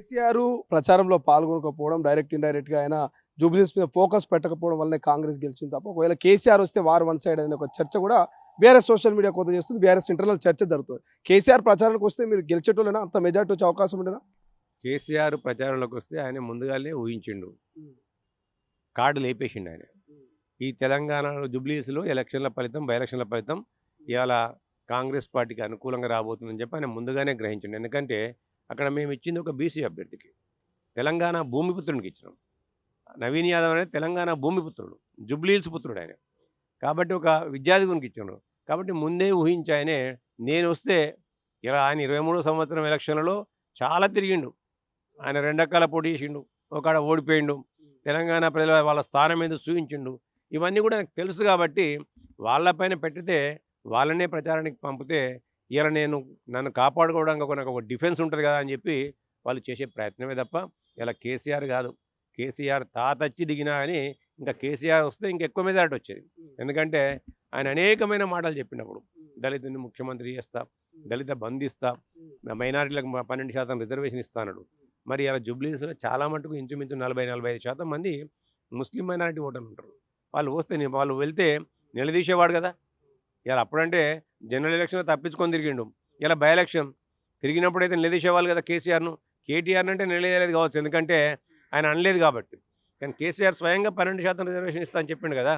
కేసీఆర్ ప్రచారంలో పాల్గొనకపోవడం direct indirect గా ఆయన జూబ్లీస్ మీద ఫోకస్ పెట్టకపోవడం వల్లనే కాంగ్రెస్ గెలిచింది తప్ప ఒకవేళ కేసీఆర్ వస్తే వారు వన్ సైడ్ అనే ఒక చర్చ కూడా బీఆర్ఎస్ సోషల్ మీడియా కొత్త చేస్తుంది. బీఆర్ఎస్ ఇంటర్నల్ చర్చ జరుగుతుంది. కేసీఆర్ ప్రచారానికి వస్తే మీరు గెలిచేటోళ్ళైనా అంత మెజార్టీ వచ్చే అవకాశం ఉండేనా? కేసీఆర్ ప్రచారంలోకి వస్తే ఆయన ముందుగానే ఊహించిండు, కార్డు లేపేసిండు ఆయన. ఈ తెలంగాణలో జూబ్లీస్లో ఎలక్షన్ల ఫలితం, బై ఎలక్షన్ల ఫలితం ఇవాళ కాంగ్రెస్ పార్టీకి అనుకూలంగా రాబోతుందని చెప్పి ఆయన ముందుగానే గ్రహించండి. ఎందుకంటే అక్కడ మేము ఇచ్చింది ఒక బీసీ అభ్యర్థికి, తెలంగాణ భూమిపుత్రునికి ఇచ్చినాం. నవీన్ యాదవ్ అనేది తెలంగాణ భూమిపుత్రుడు, జూబ్లీహిల్స్ పుత్రుడు ఆయన. కాబట్టి ఒక విద్యార్థికునికి ఇచ్చిండు. కాబట్టి ముందే ఊహించి ఆయనే నేను వస్తే ఇలా ఆయన 23వ సంవత్సరం ఎలక్షన్లలో చాలా తిరిగిండు. ఆయన 2 రకాల పోటీ చేసిండు, ఒకడ ఓడిపోయిండు, తెలంగాణ ప్రజల వాళ్ళ స్థానం మీద చూపించిండు. ఇవన్నీ కూడా నాకు తెలుసు. కాబట్టి వాళ్ళపైన పెట్టితే వాళ్ళనే ప్రచారానికి పంపితే ఇలా నన్ను కాపాడుకోవడానికి నాకు ఒక డిఫెన్స్ ఉంటుంది కదా అని చెప్పి వాళ్ళు చేసే ప్రయత్నమే తప్ప ఇలా కేసీఆర్ కాదు. కేసీఆర్ తాతచ్చి దిగినా అని ఇంకా కేసీఆర్ వస్తే ఇంకెక్కువ మెజారిటీ వచ్చేది. ఎందుకంటే ఆయన అనేకమైన మాటలు చెప్పినప్పుడు దళితుని ముఖ్యమంత్రి చేస్తా, దళిత బంధిస్తా, మైనారిటీలకు 12% రిజర్వేషన్ ఇస్తానడు. మరి ఇలా జూబ్లీస్లో చాలా మటుకు ఇంచుమించు 40-45% మంది ముస్లిం మైనారిటీ ఓటర్లు ఉంటారు. వాళ్ళు వెళ్తే నిలదీసేవాడు కదా. ఇలా అప్పుడంటే జనరల్ ఎలక్షన్ తప్పించుకొని తిరిగిండు, ఇలా బై ఎలక్షన్ తిరిగినప్పుడైతే నిలదీసేవాళ్ళు కదా కేసీఆర్ను. కేటీఆర్ని అంటే నిలదీయలేదు కావచ్చు, ఎందుకంటే ఆయన అనలేదు కాబట్టి. కానీ కేసీఆర్ స్వయంగా 12% రిజర్వేషన్ ఇస్తా అని చెప్పిండు కదా.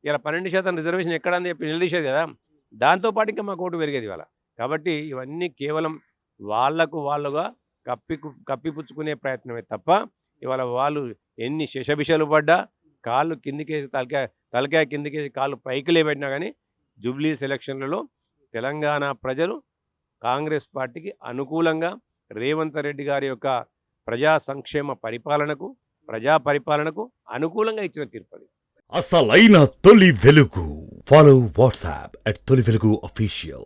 ఇలా 12% రిజర్వేషన్ ఎక్కడని చెప్పి నిలదీసేది కదా. దాంతోపాటు ఇంకా మాకు ఓటు పెరిగేది ఇవాళ. కాబట్టి ఇవన్నీ కేవలం వాళ్ళుగా కప్పిపుచ్చుకునే ప్రయత్నమే తప్ప ఇవాళ వాళ్ళు ఎన్ని శశబిషలు పడ్డా, కాళ్ళు కిందికేసి తలకాయ కిందికేసి కాళ్ళు పైకి లేబెట్టినా కానీ జూబ్లీస్ ఎలక్షన్లలో తెలంగాణ ప్రజలు కాంగ్రెస్ పార్టీకి అనుకూలంగా రేవంత్ రెడ్డి గారి యొక్క ప్రజా సంక్షేమ పరిపాలనకు, ప్రజా పరిపాలనకు అనుకూలంగా ఇచ్చిన తీర్పు. అసలైన తొలి వెలుగు. ఫాలో వాట్సాప్ @తొలి వెలుగు official.